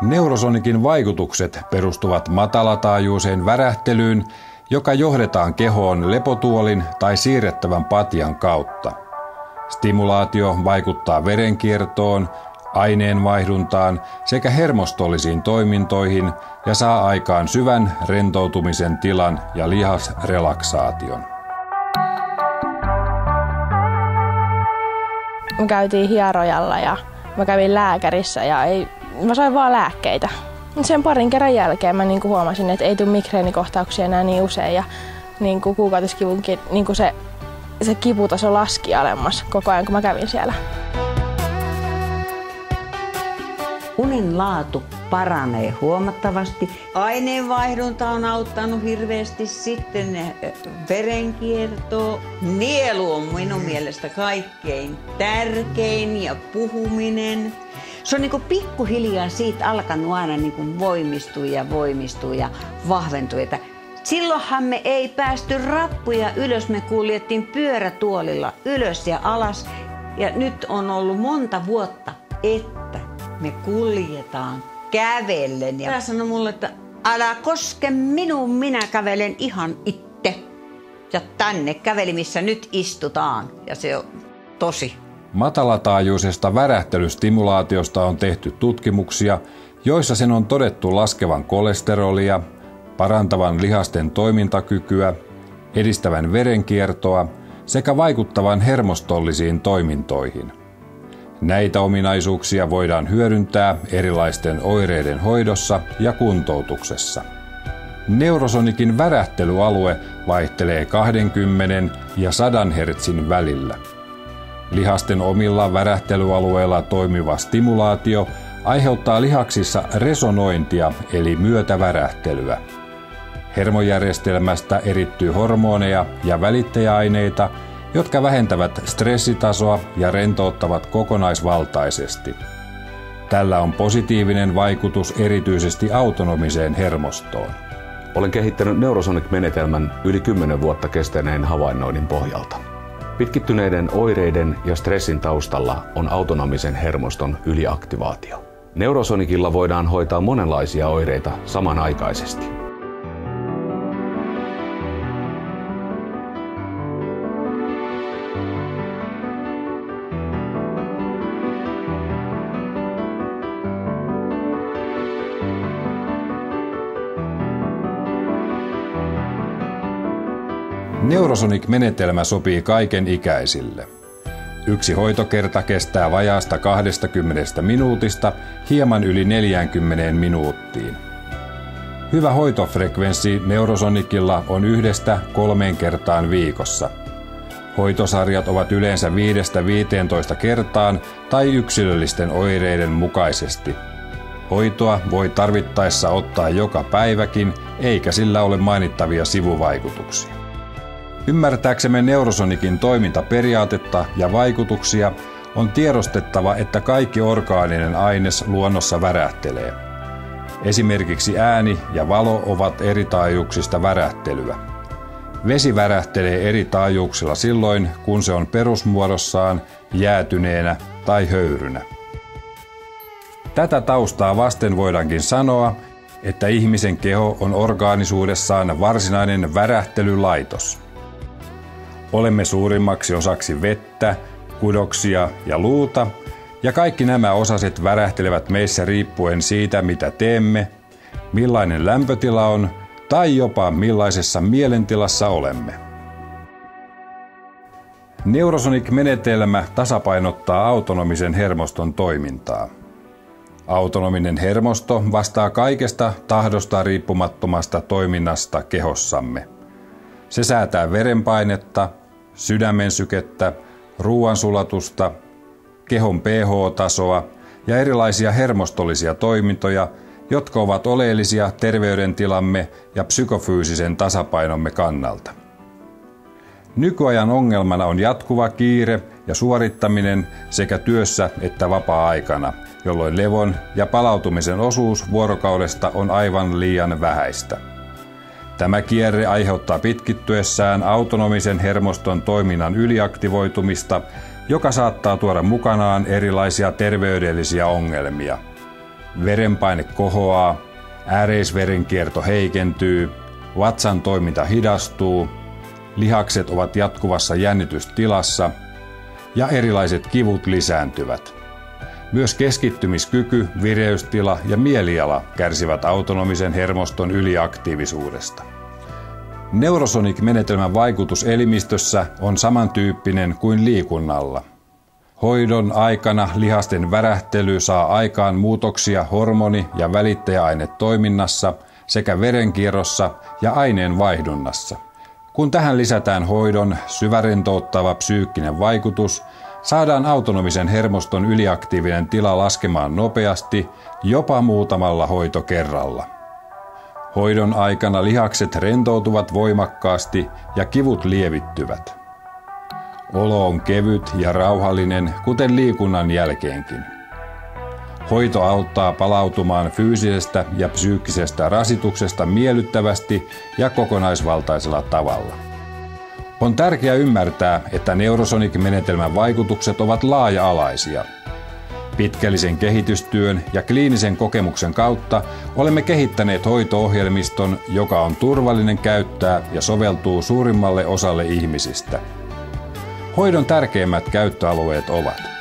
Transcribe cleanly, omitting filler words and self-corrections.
Neurosonikin vaikutukset perustuvat matalataajuiseen värähtelyyn, joka johdetaan kehoon lepotuolin tai siirrettävän patjan kautta. Stimulaatio vaikuttaa verenkiertoon, aineenvaihduntaan sekä hermostollisiin toimintoihin ja saa aikaan syvän rentoutumisen tilan ja lihasrelaksaation. Me käytiin hierojalla ja mä kävin lääkärissä ja mä sain vaan lääkkeitä. Sen parin kerran jälkeen mä huomasin, että ei tule migreenikohtauksia enää niin usein ja kuukautiskivunkin se kiputaso laski alemmas koko ajan, kun mä kävin siellä. Unen laatu paranee huomattavasti. Aineenvaihdunta on auttanut hirveästi, sitten verenkierto. Nielu on minun mielestä kaikkein tärkein ja puhuminen. Se on pikkuhiljaa siitä alkanut aina voimistua ja vahventua. Silloinhan me ei päästy rappuja ylös, me kuljettiin pyörätuolilla ylös ja alas. Ja nyt on ollut monta vuotta, että me kuljetaan kävellen. Ja hän sanoi mulle, että älä koske minuun, minä kävelen ihan itse. Ja tänne käveli, missä nyt istutaan. Ja se on tosi. Matalataajuisesta värähtelystimulaatiosta on tehty tutkimuksia, joissa sen on todettu laskevan kolesterolia, parantavan lihasten toimintakykyä, edistävän verenkiertoa sekä vaikuttavan hermostollisiin toimintoihin. Näitä ominaisuuksia voidaan hyödyntää erilaisten oireiden hoidossa ja kuntoutuksessa. Neurosonikin värähtelyalue vaihtelee 20 ja 100 Hz välillä. Lihasten omilla värähtelyalueilla toimiva stimulaatio aiheuttaa lihaksissa resonointia eli myötävärähtelyä. Hermojärjestelmästä erittyy hormoneja ja välittäjäaineita, jotka vähentävät stressitasoa ja rentouttavat kokonaisvaltaisesti. Tällä on positiivinen vaikutus erityisesti autonomiseen hermostoon. Olen kehittänyt Neurosonic-menetelmän yli 10 vuotta kestäneen havainnoinnin pohjalta. Pitkittyneiden oireiden ja stressin taustalla on autonomisen hermoston yliaktivaatio. Neurosonicilla voidaan hoitaa monenlaisia oireita samanaikaisesti. Neurosonic-menetelmä sopii kaiken ikäisille. Yksi hoitokerta kestää vajaasta 20 minuutista hieman yli 40 minuuttiin. Hyvä hoitofrekvenssi Neurosonicilla on 1–3 kertaan viikossa. Hoitosarjat ovat yleensä 5–15 kertaan tai yksilöllisten oireiden mukaisesti. Hoitoa voi tarvittaessa ottaa joka päiväkin, eikä sillä ole mainittavia sivuvaikutuksia. Ymmärtääksemme Neurosonikin toimintaperiaatetta ja vaikutuksia on tiedostettava, että kaikki orgaaninen aines luonnossa värähtelee. Esimerkiksi ääni ja valo ovat eri taajuuksista värähtelyä. Vesi värähtelee eri taajuuksilla silloin, kun se on perusmuodossaan, jäätyneenä tai höyrynä. Tätä taustaa vasten voidaankin sanoa, että ihmisen keho on orgaanisuudessaan varsinainen värähtelylaitos. Olemme suurimmaksi osaksi vettä, kudoksia ja luuta, ja kaikki nämä osaset värähtelevät meissä riippuen siitä, mitä teemme, millainen lämpötila on tai jopa millaisessa mielentilassa olemme. Neurosonic-menetelmä tasapainottaa autonomisen hermoston toimintaa. Autonominen hermosto vastaa kaikesta tahdosta riippumattomasta toiminnasta kehossamme. Se säätää verenpainetta, sydämen sykettä, ruoansulatusta, kehon pH-tasoa ja erilaisia hermostollisia toimintoja, jotka ovat oleellisia terveydentilamme ja psykofyysisen tasapainomme kannalta. Nykyajan ongelmana on jatkuva kiire ja suorittaminen sekä työssä että vapaa-aikana, jolloin levon ja palautumisen osuus vuorokaudesta on aivan liian vähäistä. Tämä kierre aiheuttaa pitkittyessään autonomisen hermoston toiminnan yliaktivoitumista, joka saattaa tuoda mukanaan erilaisia terveydellisiä ongelmia. verenpaine kohoaa, ääreisverenkierto heikentyy, vatsan toiminta hidastuu, lihakset ovat jatkuvassa jännitystilassa ja erilaiset kivut lisääntyvät. Myös keskittymiskyky, vireystila ja mieliala kärsivät autonomisen hermoston yliaktiivisuudesta. Neurosonic-menetelmän vaikutus elimistössä on samantyyppinen kuin liikunnalla. Hoidon aikana lihasten värähtely saa aikaan muutoksia hormoni- ja välittäjäainetoiminnassa sekä verenkierrossa ja aineenvaihdunnassa. Kun tähän lisätään hoidon syvärentouttava psyykkinen vaikutus, saadaan autonomisen hermoston yliaktiivinen tila laskemaan nopeasti, jopa muutamalla hoitokerralla. Hoidon aikana lihakset rentoutuvat voimakkaasti ja kivut lievittyvät. Olo on kevyt ja rauhallinen, kuten liikunnan jälkeenkin. Hoito auttaa palautumaan fyysisestä ja psyykkisestä rasituksesta miellyttävästi ja kokonaisvaltaisella tavalla. On tärkeää ymmärtää, että Neurosonic-menetelmän vaikutukset ovat laaja-alaisia. Pitkällisen kehitystyön ja kliinisen kokemuksen kautta olemme kehittäneet hoito-ohjelmiston, joka on turvallinen käyttää ja soveltuu suurimmalle osalle ihmisistä. Hoidon tärkeimmät käyttöalueet ovat